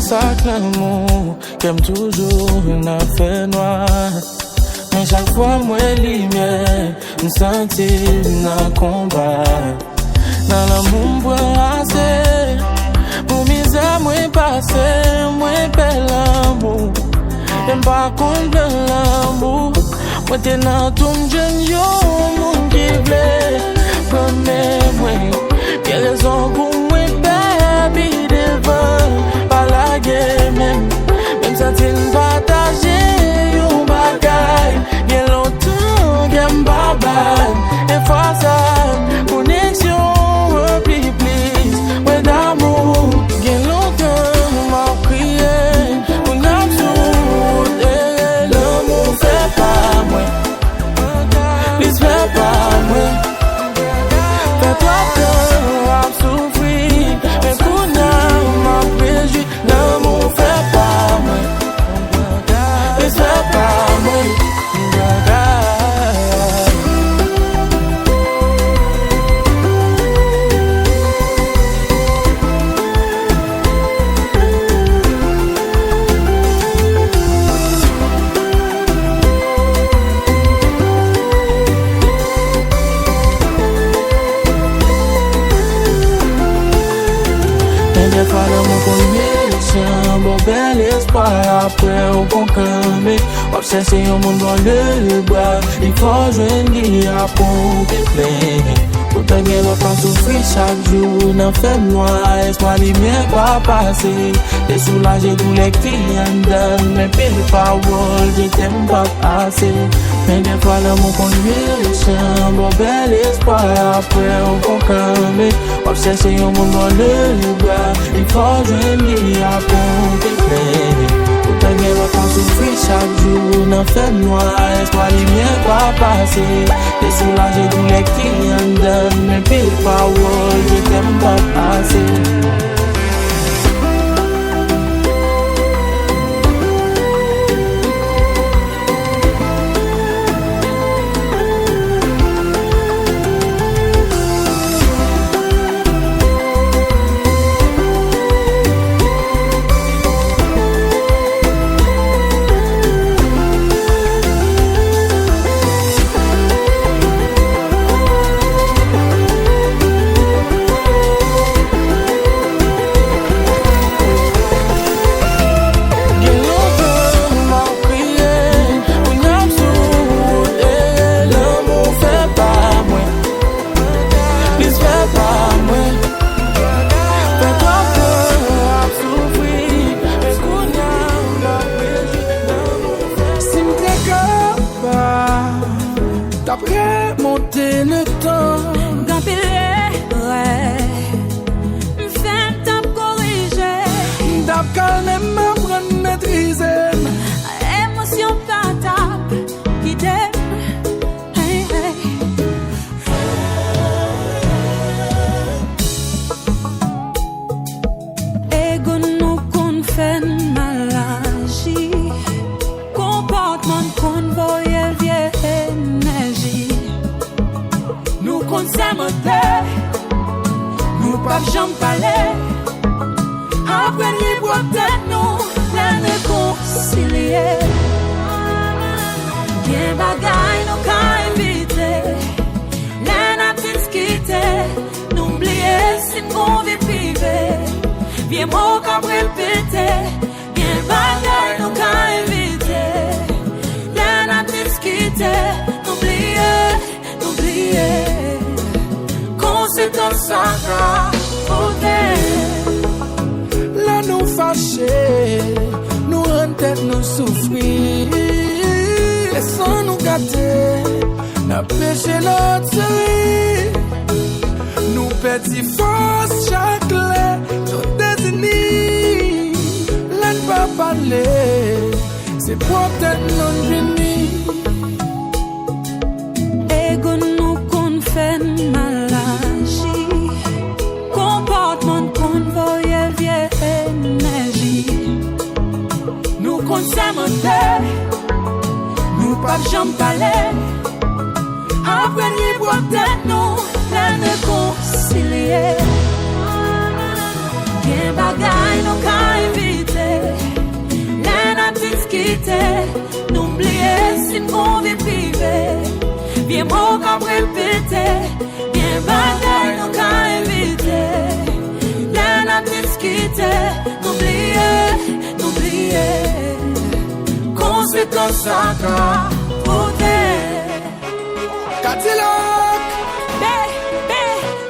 Sak l'amour, qu'aime toujours une affaire noire. Mais chaque fois, moi, lumière, me sentir dans le combat. Dans l'amour, moi, assez. Pour mes amours, passer, moi, bel amour. J'aime pas contre l'amour. Moi, t'es dans ton jeune, yo, mon qui voulait. Promets, moi, quelle raison pour moi, baby, devant. La game, même ça t'es partagé, yon bagay, bien longtemps, game babay, et face à connexion, please, ouais d'amour, bien longtemps, m'a crié, mon absurde, l'amour fait pas moi, please fait pas moi, fais-toi peur, à souffrir, mais pour nous, m'a préjugé. L'amour fait pas moi, il fait pas moi. Mais des fois l'amour qu'on bon bel espoir après au bon camé. Obsession au monde dans le bois. Il faut joindre à pomper plein. Pour te gagner pas souffrir chaque jour. N'en fais noir, espoir lumière pas passer. T'es soulagé tous les clients d'âme. Mais pile pas wall, je t'aime pas assez. Mais des fois l'amour qu'on lui bon bel espoir après au bon camé. Obsession au monde dans le bois. Il faut joindre à pomper plein. Pour te gagner pas souffrir chaque jour. N'en fais noir, espoir lumière pas passer. T'es soulagé tous les clients d'âme. Mais pile pas wall, je t'aime pas assez. Après monter le temps, Gampilé, ouais, fait t'as corrigé, t'as calmé ma prendre maîtriser. Émotion pas tape, qui t'aime, hey, hey. Ego nous qu'on fait malagie, comportement qu'on voyait vieille. Nous consommons nous pas jamais parler. Après libre tête nous les réconcilier. Bien bagaille nous qu'à inviter. Les natins quitter, n'oubliez si nous vie privée. Bien mot qu'à répéter. Bien bagaille nous qu'à inviter. Les natins quitter, n'oubliez. Conséquence à là nous fâchés, nous en tête nous souffrir. Laissons nous gâter, n'a péché l'autre série. Nous petit force chaque lait, parler. C'est pour tête non vini. Ego nous qu'on fait malachi. Comportement qu'on voyait vieille énergie. Nous qu'on s'aimait. Nous pas jamais parler. Après libre tête nous la réconcilier. Bien bagaille nous qu'a évité. La petite quitte. N'oubliez si nous vit privé. Bien beau qu'à répéter. Bien bagaille nous qu'a évité. La petite quitte. N'oubliez. Conséquence ça qu'a porté. Cadillac.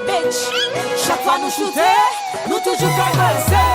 Bitch. Chaque fois nous shooter, nous toujours traverser.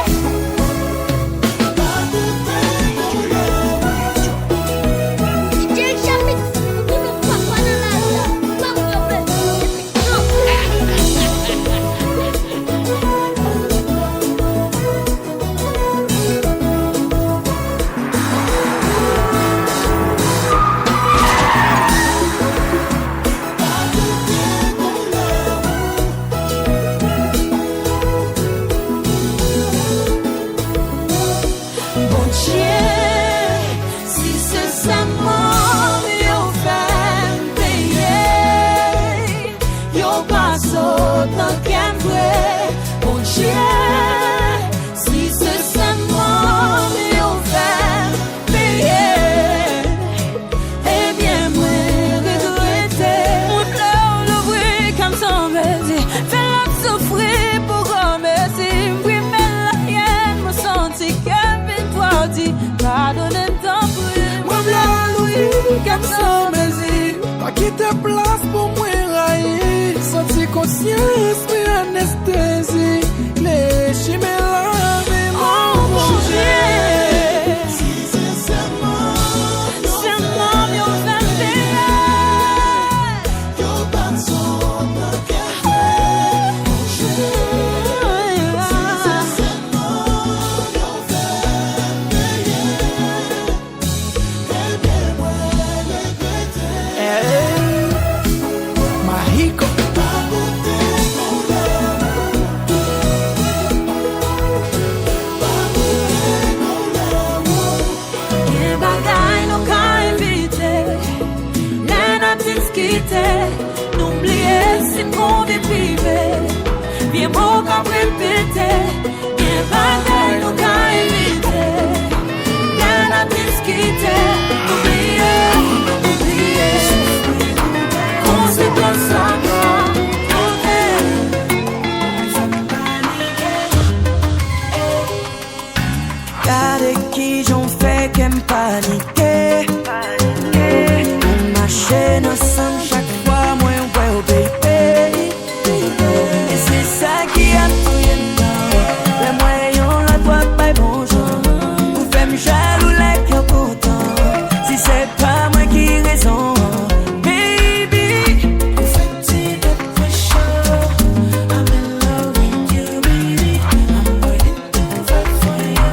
Pas quitter place pour moi railler. Senti conscience mais anesthésie. Les chimères mais mon Si c'est seulement yo fait yo pas son qu'elle fait. Si c'est seulement yo Mahiko. N'oubliez si nous vit privé. Bien beau qu'à répéter. Bien bagaille nous qu'a évité. La disquité. N'oubliez. Conséquence ça Gade qui j'en fais qu'aime paniquer. Ma chaîne ensemble chaque fois moi ouais oh baby. Et c'est ça qui a tout le les moyens la voix pas bonjour. Vous faites me jaloux les cœurs pourtant. Si c'est pas moi qui raison. Baby, vous faites it up for sure. I'm in love with you baby. I'm ready to fight for you.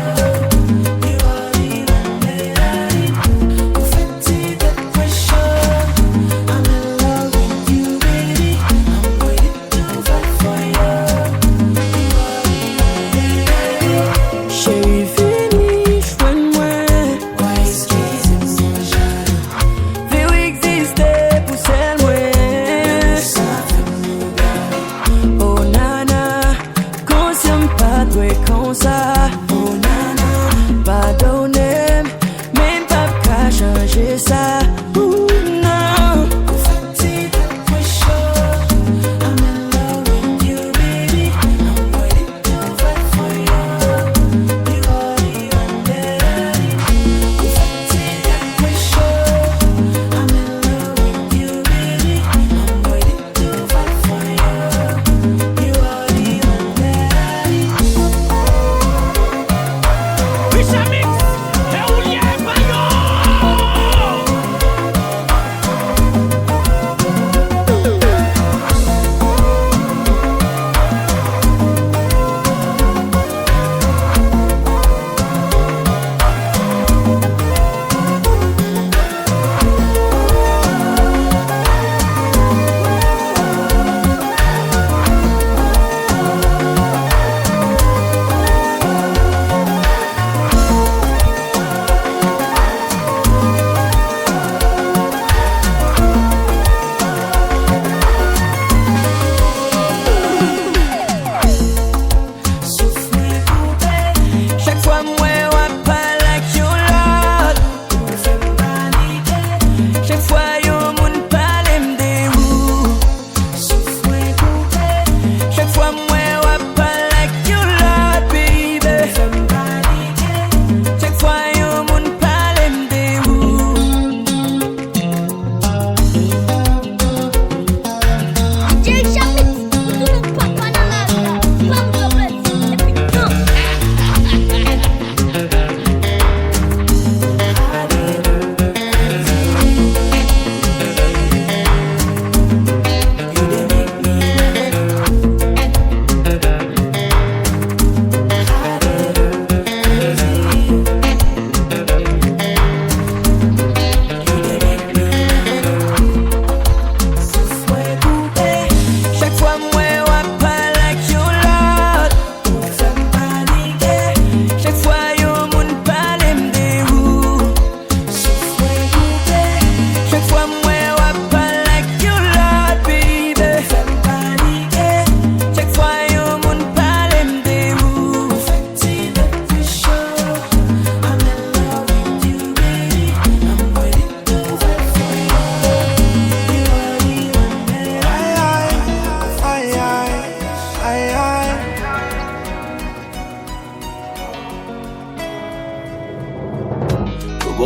You are the one that I need.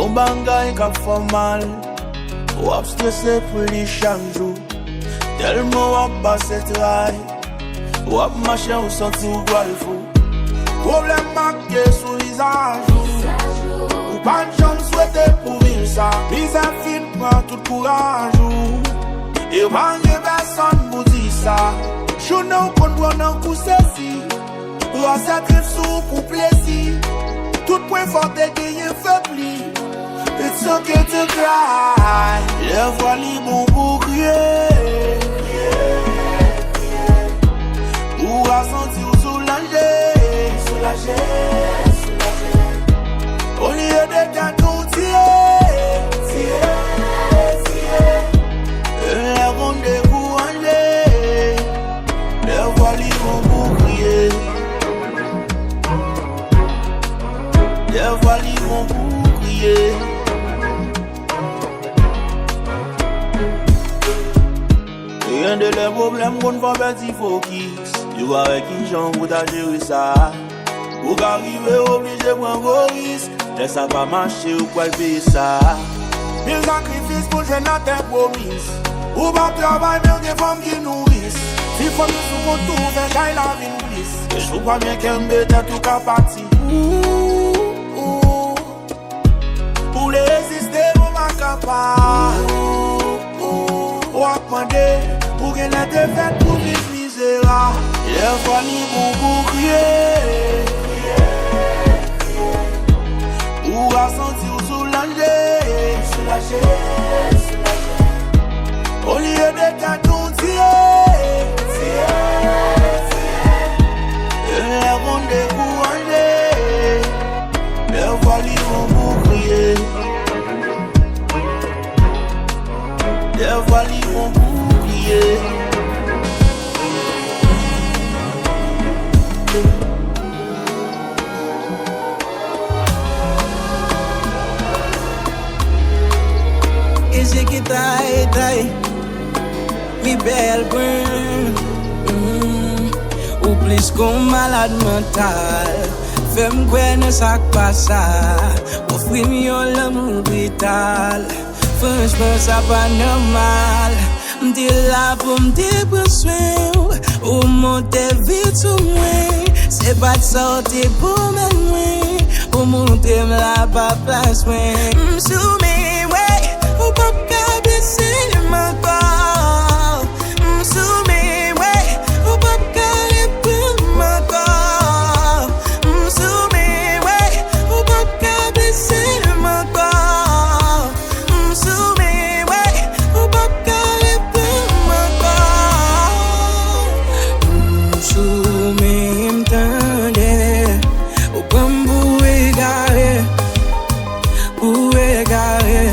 Gon bangay ka fò mal, wap stressé pour li chaque jour. Tellement wap basse trai, wap machin ou senti ou gwa le fou. Problème marqué sous visage ou pas de gens souhaité pour vivre ça. Mise à fin prend tout courage et pas de personne pour dire ça. Je n'en comprends pas coup ceci. Pour s'attrive sous pour plaisir. Tout point fort est gagné faibli. It's okay to cry. Les voix libres pour crier. Pour ressentir ou soulager. Au lieu de t'attendre, tirer. Les rendez-vous enlevés. Les voix libres pour crier. Les voix libres pour crier. Rien de les problèmes qu'on va petit focus. Tu vois avec qui j'en pour ta gérer ça. Pour arriver obligé de prendre vos risques. Laisse ça pas marcher ou quoi payer ça. Mille sacrifices pour jeune à tes promesses. Ou pas travail mais des femmes qui nourrissent. Si faut nous sous retour, faire j'aille la vie nous glisse. Et je crois bien qu'elle me t'a tout qu'à partir. Pour les résister, on m'a capable. Ou à demander pour qu'elle ait des fêtes pour vivre misérable. Les fois libres pour crier. Ou ressentir ou soulager. Au lieu de t'attendre, tirer. Les rendez-vous enlevés. Les voix libres pour crier. Les voix libres pour crier. Ese que tai, mi belle brune. Ou plus qu'on malade mental. Fais-moi connaître ça qui passe. Offrir-moi l'amour vital. Franchement, ça pas normal. M'dis là pour m'dire pour soin. Ou monter vite sur moi. C'est pas de sortir pour m'ennuyer. Ou monter là pas place moi. M'soumis, ouais. Ou pas qu'à blesser mon corps. M'soumis, ouais. Ou pas qu'à répondre mon corps. M'soumis, ouais. Ou pas qu'à blesser mon corps. M'soumis, ouais. Ou pas qu'à répondre mon corps. M'soumis, m'tendez. Ou comme vous égarez. Vous égarez.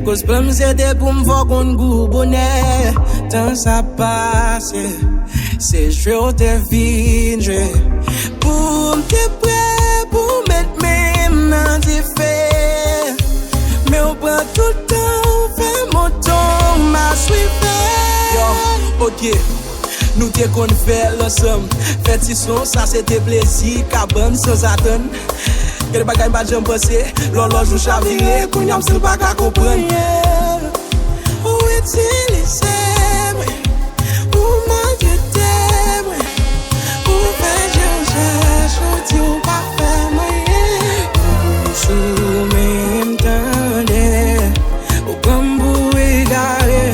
Cause plum c'était pour m'voir qu'on goût bonnet. Tant ça passe, c'est je te vine. Pour m'te prêt, pour mettre mes mains d'y faire. Mais on prend tout le temps, fait mon temps, m'a suivi. Yo, ok. Nous t'es qu'on fait l'ensemble. Fait si son, ça c'était plaisir. Cabane sans attendre. Quel bagay pas j'aime passer. L'horloge joue chaviré. Qu'on y a m's'il pas qu'à comprendre. Où utiliser, où manquer t'aimes. Où faire chercher, chantier ou pas faire moyen. Soumis m'tendez. Ou comme vous égarez.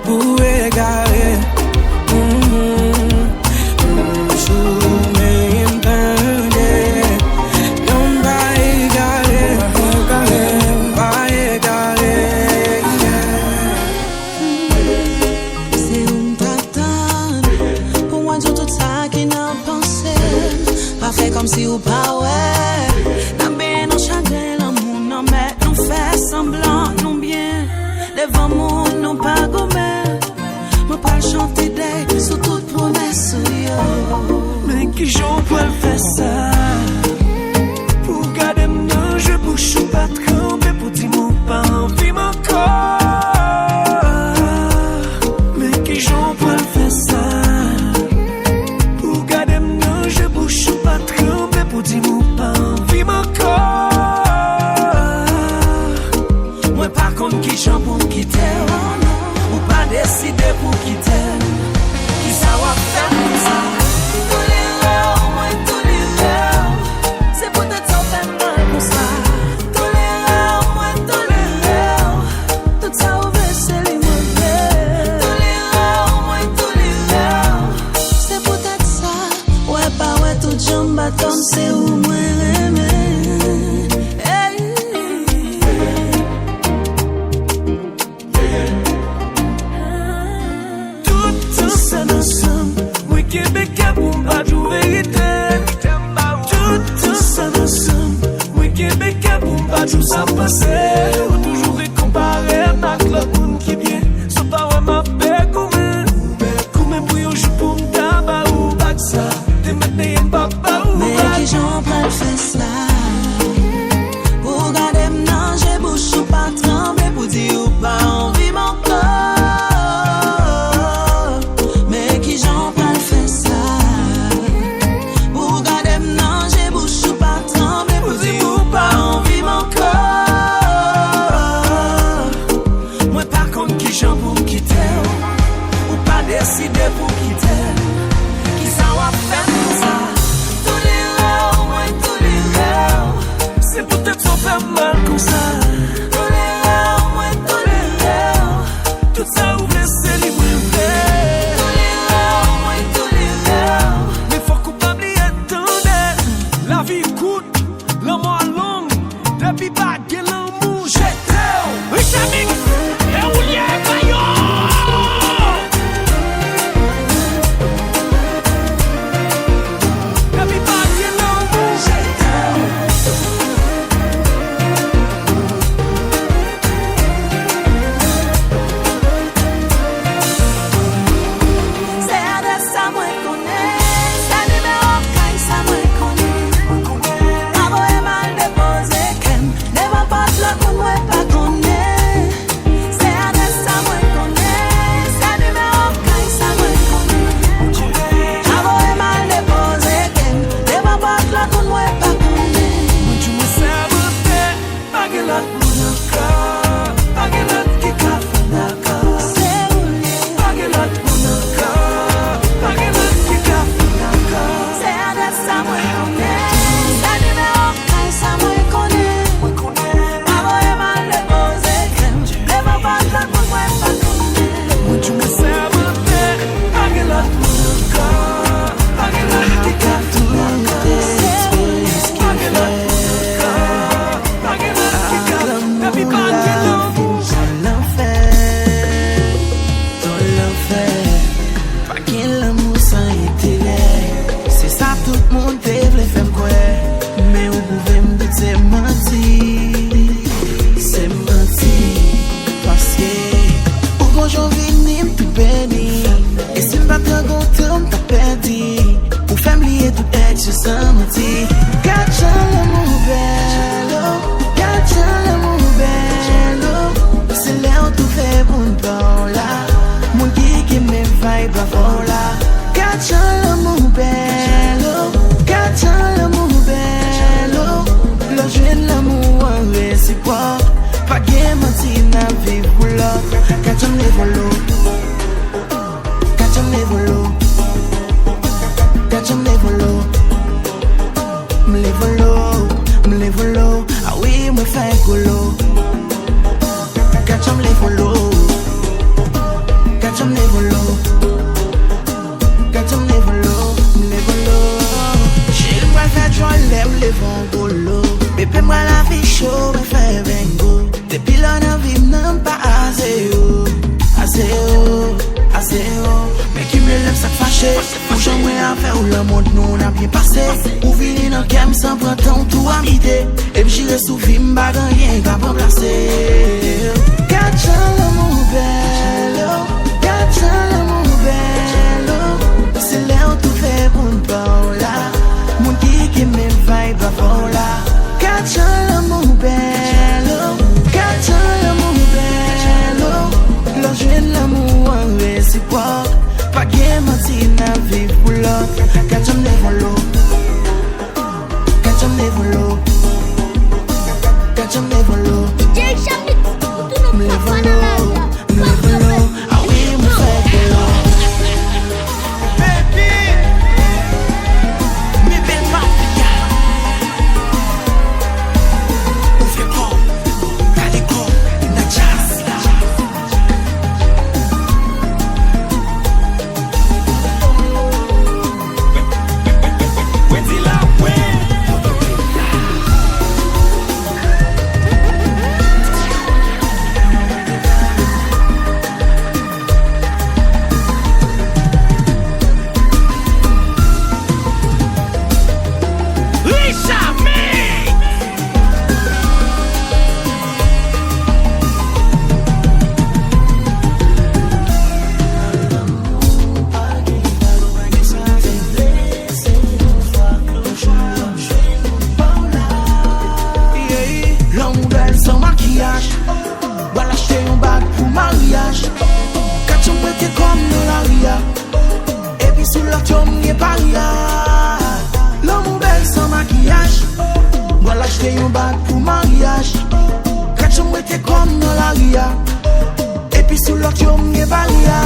Vous égarez. Comme si ou pas ouais. N'a bien non chagrin l'amour non mais nous fait semblant non bien. Les vents moun non pas gommé. Me pas chanter des sous toute promesse yo. Mais qui j'en peux faire ça. Pour garder nos jeux. bouche ou pas tremper pour dire mon pas envie mon corps. Mais qui j'en peux faire ça? Pour garder mon je bouche ou pas tremper pour dire mon pas envie mon corps. Moi par contre qui j'en pour quitter ou pas décider pour quitter. Qui ça va faire pour ça? Comme c'est où moi tout ça ensemble, moi Québécois pour pas tout vérité. Tout ça ensemble, moi Québécois pour pas tout ça passer. Toujours comparer avec l'autre monde qui vient. Sans pas vraiment faire comme pour y jouer pour me tabac ou bac ça. T'es maintenant un papa. Mais qui j'en prends fait ça? Pour garder m'nan, j'ai bouche ou pas trembler pour dire ou pas envie mon corps. Mais qui j'en prends fait ça? Pour garder m'nan, j'ai bouche ou pas trembler pour dire ou pas envie mon corps. Moi par contre qui j'en pour me quitter ou pas décider pour quitter. Qui ça va faire pour ça? C'est peut-être sans faire mal comme ça. Tout ça ouvre c'est libre mais faut coupable y attendre. La vie coûte, l'amour longue. Depuis pas de l'amour, j'étais Richamix et Oulier Bayon. Depuis pas de l'amour, j'étais. Et puis j'irai sous film, pas rien qu'à remplacer. Gâte l'amour bello, gâte l'amour bello. C'est là où tout fait pour nous là. Mon qui me vibe à fond là. Gâte l'amour bello. Catch them never low. Catch them never low. Catch them never low. Never low. Never low. Ah oui, me fait de l'eau. Baby, me belle mafia. On fait quoi? Allez quoi? Na jazz. Voilà, j't'ai un bague pour mariage. Quand tu me t'es comme dans la ria. Et puis sur l'autre, tu m'y paria. L'homme belle sans maquillage. Voilà, j't'ai un bague pour mariage. Quand tu me t'es comme dans la ria. Et puis sur l'autre, tu m'y paria.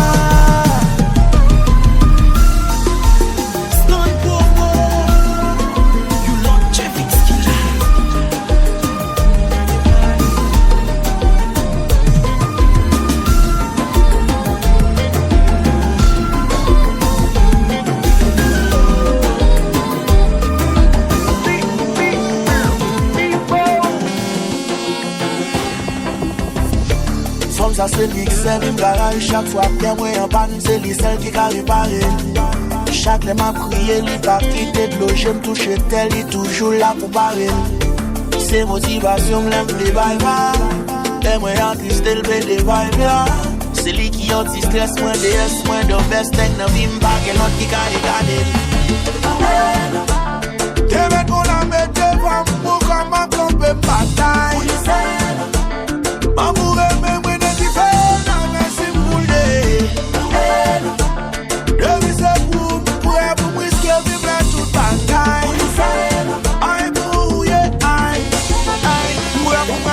Ça c'est lui qui sert une garage. Chaque fois que moi en panne, c'est lui celle qui a réparé. Chaque fois m'a crié, il pas quitté de l'eau. J'aime toucher tel, il toujours là pour parler. C'est motivation, m'aime les bails. Et moi en triste, le bébé vibe. C'est lui qui anti-stress, moins DS, moins de best thing. Ne vime pas, quel autre qui a regardé. T'es mettre pour la mettre devant, pour qu'on m'a trompé bataille. M'amour et même.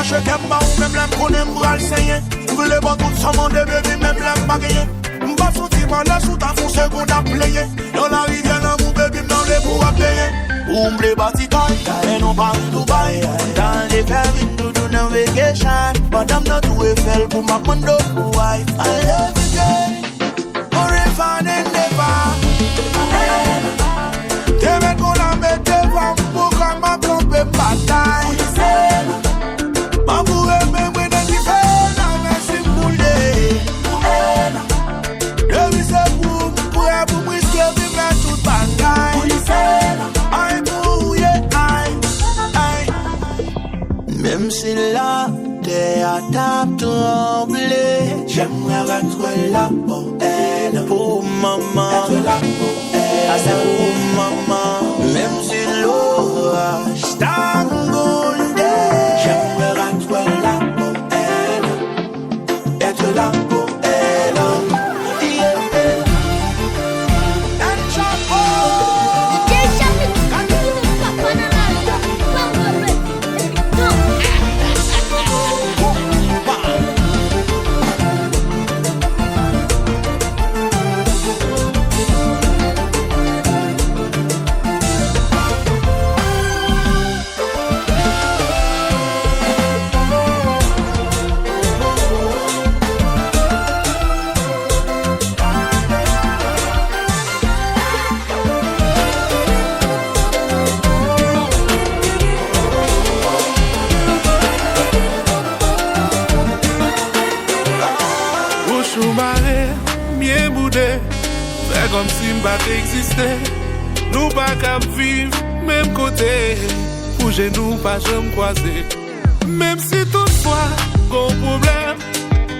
Je t'aime pas ou même l'aime qu'on aime pour l'enseigner. Vous voulez voir tout ce monde de bébé, même l'aime pas gagner. M'pas sortir par là sous ta fond seconde à player. Dans la rivière, l'amour bébé, dans les pour à payer. Ou m'blé bâti taille, et non pas en Dubaï. Dans les permis, nous donnons vacation. Madame n'a tout fait pour ma condo pour wife. I love you girl, forever and never. T'es mettre qu'on la met devant pour qu'on m'a trompé bataille. M'amour et même when I give her now c'est moulé. Le visage pour risquer de mettre toute bagaille. Aïe bouillé, aïe. Même si là t'es à table tremblée, j'aimerais retrouver là pour elle, pour maman. Être là pour elle, c'est pour maman. Même si l'orage t'engoule. Comme si m'pas exister, nous pas cap vivre même côté, pour nous pas jamais croiser. Même si toutefois gon problème,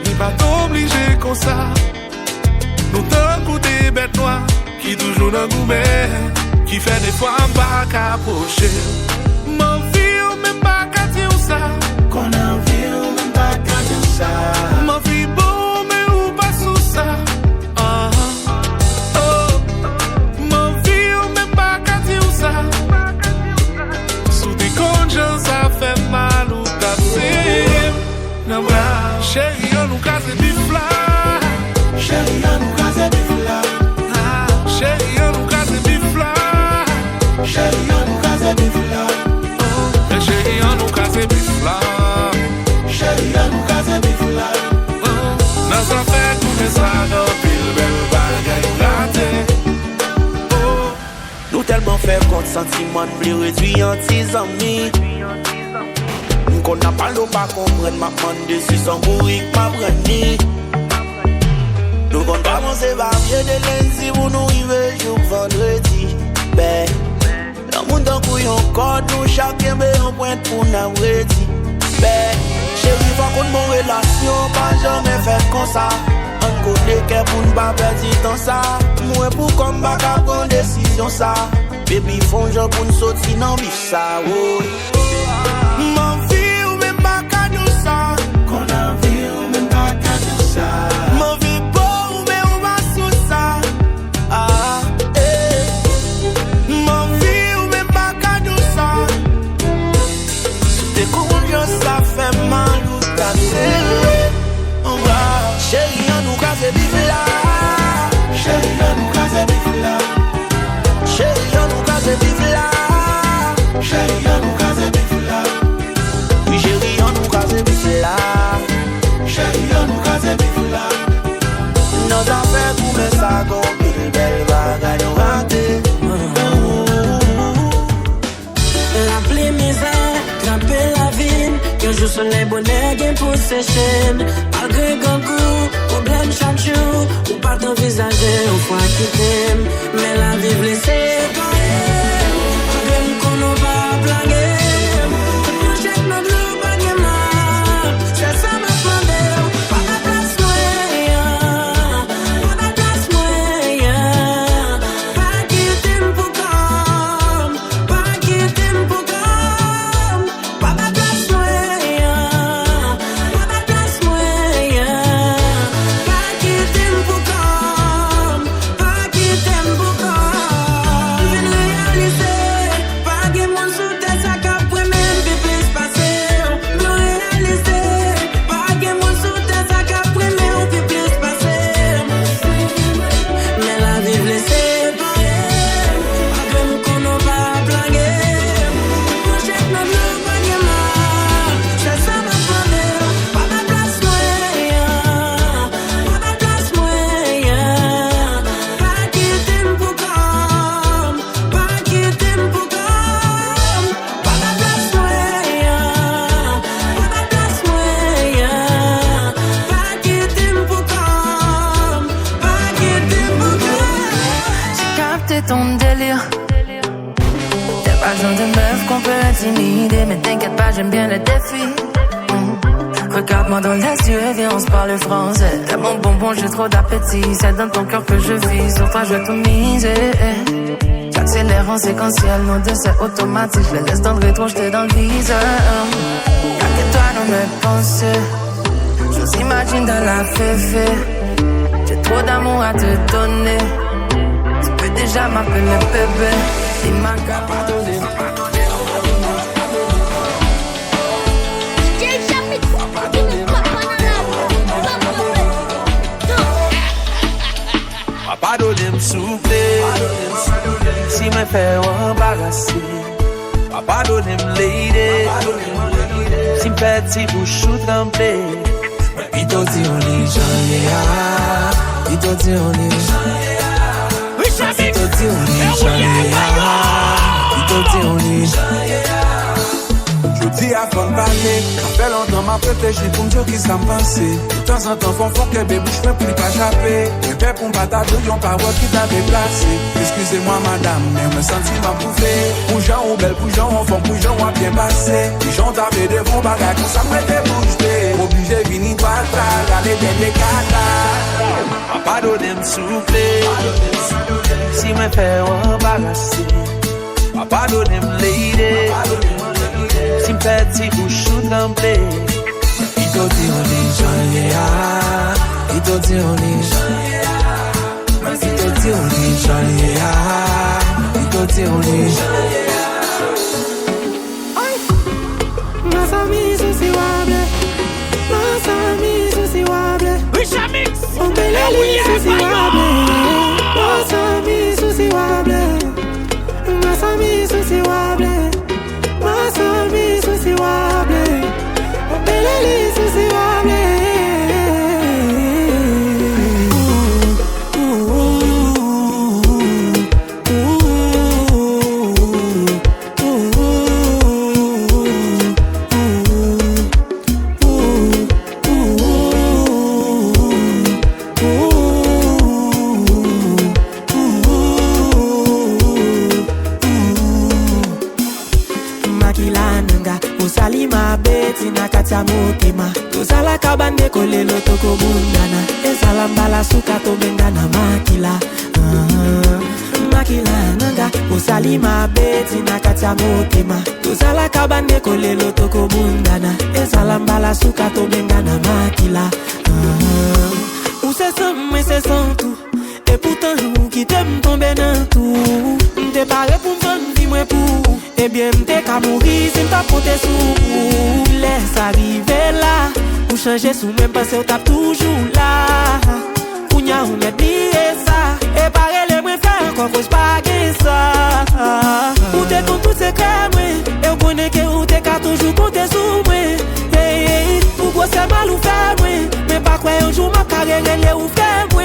il pas obligé comme ça. Nous t'en goûter bête noire qui toujours dans nous met, qui fait des fois pas qu'approcher. M'en vie même pas qu'à dire ça, qu'on a envie même pas qu'à dire ça. M'en vie beau mais ou pas sous ça. Chérie, on nous casse bif là. Chérie, on nous casse bif là. Chérie, on nous casse bif là. Chérie, on nous casse bif là. Chérie, on nous casse bif là. Chérie, on nous casse bif là. Dans sa fête, tout fait ça, dans pile, belle bagaille raté. Nous tellement fait compte sentiment, plus réduit en 10 amis. Qu'on n'a pas l'eau, pas comprendre, ma demande si son bourrique, ma brandi. Nous comptons commencer par bien de lundi pour nous arriver jour vendredi. Ben, le monde en couillon code, nous chacun met un point pour nous ready. Ben, chérie, va qu'on mon relation, pas jamais fait comme ça. On connaît qu'elle pour ne pas perdre du temps ça. Moi pour combat, qu'à prendre décision ça. Baby, font genre pour nous sortir dans bif ça, oh. Ma vie ou même pas qu'à nous ça. Qu'on a vie ou même pas qu'à nous ça. Ma vie beau ou même on va sous ça. Ah, eh. Ma vie ou même pas qu'à nous ça. T'es combien ça fait mal ou t'as serré. On va, chérie, on nous casse bif là. Chérie, on nous casse bif là. Chérie, on nous casse bif là. Chérie, on nous casse bif là. Oui, chérie, on nous casse bif là. Chérie, on nous casse bif là. Nos affaires pour mes sacs, une belle bagaille ratée. Rappeler mes ailes, tremper la ville. Qu'un jour soleil bonheur gain pour sécher. Malgré grand coup, problème chaque jour. Ou pas t'envisager, on fois qui t'aime. Mais la vie blessée, quand même qu'on n'a pas blagué. Nous jette notre loup, pas de mal. C'est ça ma demande. Pas de place moyen. Pas de place moyen. Pas quitter pour comme. Pas quitter pour comme. Pas de place moyen. Pas de place moyen. Pas quitter pour comme. Pas quitter pour comme. Vine réaliser. Pas de monde sous tête, ça qu'après même puis plus passer. Me réaliser. Pas de monde sous tête, ça qu'après même puis plus passer. Mais la vie blessée, pas même qu'on n'a pas blagué. Nous jette notre loup, pas de mal. C'est ça ma demande. Pas de place moyen. Pas de place moyen. Pas quitter pour comme. Pas quitter pour comme. Pas de place moyen. Pas de place moyen. Pas quitter pour comme. Pas quitter pour comme. J'ai capté ton délire. T'es pas genre de meuf qu'on peut intimider. Mais t'inquiète pas, j'aime bien le défi. Regarde-moi dans les yeux et viens, on se parle français. T'es mon bonbon, j'ai trop d'appétit. C'est dans ton cœur que je vis, sur toi je vais tout miser. J'accélère en séquentiel, nos deux c'est automatique. Je les laisse dans le rétro, j'étais dans le viseur. Y'a que toi dans mes pensées. Je nous imagine dans la féfé. J'ai trop d'amour à te donner. Tu peux déjà m'appeler bébé. Il m'a qu'à pardonner. Pardonnez m'souffler. Si me fait embarrasser. Pardonnez-moi lady. Si me fait si bouche ou tremper. Il te dit on est jamais. Il te dit on est jamais. Il te dit on est jamais. Il te dit on est jamais. Je dis à fond parler. Ça fait longtemps m'a protégé pour me dire qui ça me pensait. De temps en temps, font que bébé, je fais plus qu'à chapper. Mais fait pour me battre, y'ont pas voir qui t'a déplacé. Excusez-moi, madame, mais me sentis m'a bouffé. Pour gens ou belle, pour gens, enfant, pour gens, on bien passé. Les gens t'avaient des bons bagages, tout ça me fait bouger. Obligé, vini, pas tard, aller des décats. Pardonnez me souffler. Si me fait embarrasser. Pardonnez-moi lady. Si me fait si bouche ou trembler. Il te dit on est jamais. Il te dit on est jamais. Il te dit on est jamais. Il te dit on est jamais. Ma famille c'est si wable. Ma famille beti na katia motema. Toza la kabane kole loto ko bundana. Esa mbala suka to bengana makila. Makila nanga usalima beti na katia motema. Toza la kabane kole loto ko bundana. Esa mbala suka to bengana makila. Ou c'est ça, mais c'est sans tout. Et pourtant, nous qui t'aime tomber dans tout. M'te paré pour m'vendre, dis-moi pour. Eh bien, m'te qu'à mourir, si m'ta compté sous. Laisse arriver là. Pour changer sous même parce que t'as toujours là. Kounya, on a dit ça. Et pareil, les moins faire encore cause pas que ça. Ou t'es con tout secret, moi. Et on connaît que ou t'es qu'à toujours compter sous moi. Hey, hey, pourquoi c'est mal ou fait, moi. Mais pas quoi un jour ma carrière elle ou fait, moi.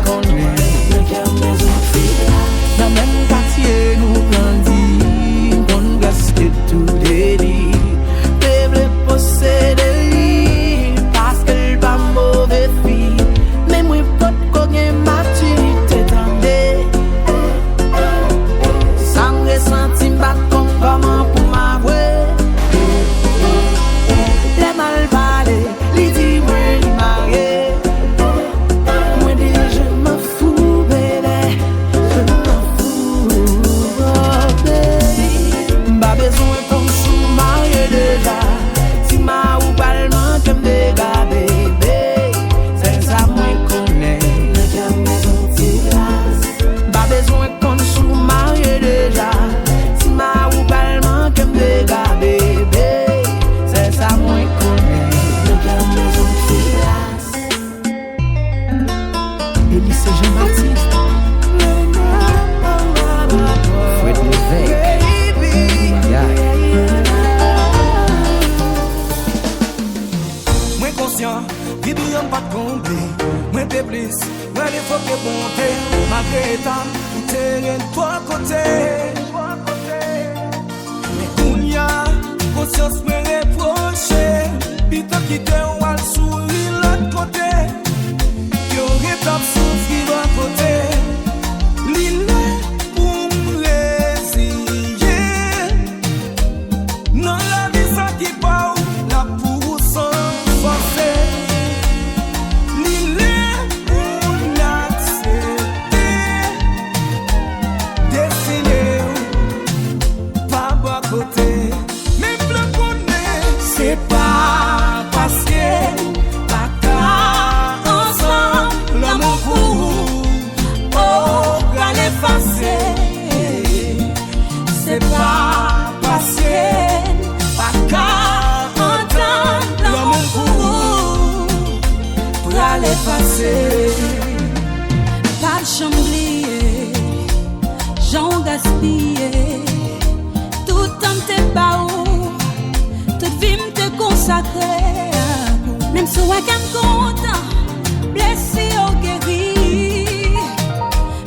Con quitte ou al sourire l'autre côté. Yo retap souffrir à côté. L'île pour m'résiller. Non la vie ça qui pas la pour sans forcer. L'île pour l'accepter. Destiné pas bas côté. Même le connaît c'est pas passé. Pas qu'à ensemble l'amour pour oh qu'à l'effacer. C'est pas passé. Pas qu'à entendre l'amour pour l'effacer. Pas de chamblier, j'en gaspillé. Tout temps t'es baou, toute vie m'te consacré. Même si on est content, blessé ou guéri.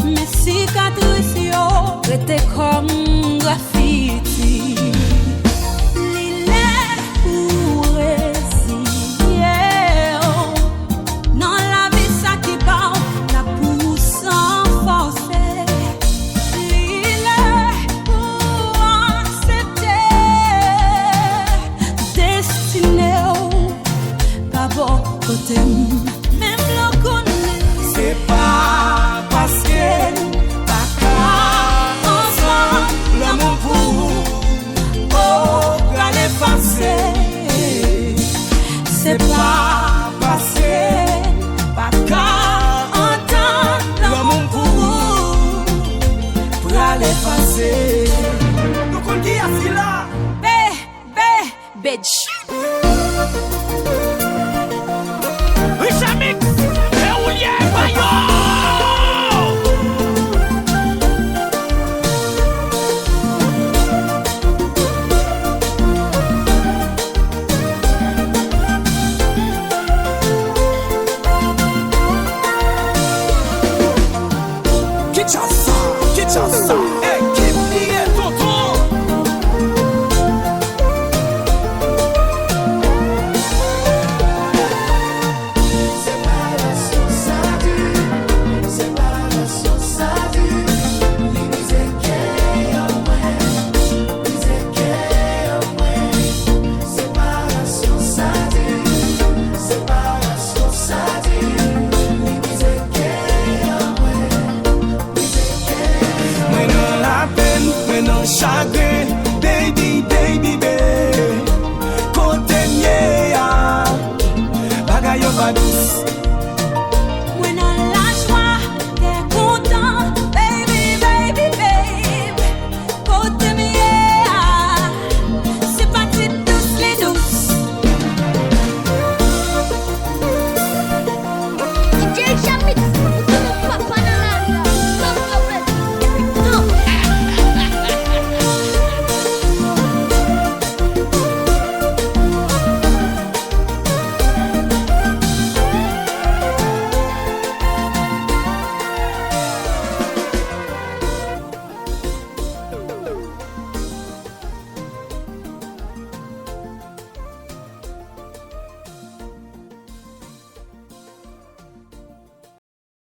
Mais si cicatrice yo, était comme graffiti. L'île pour résigner. Non la vie ça qui parle, la pousse sans forcer. L'île pour accepter. Destiné pas bon côté. Même le connaît. C'est pas parce que pas qu'à ensemble l'amour pour oh qu'à l'effacer. C'est pas parce que pas qu'à entendre l'amour pour l'effacer. Nous qu'on dit assis là. Bitch.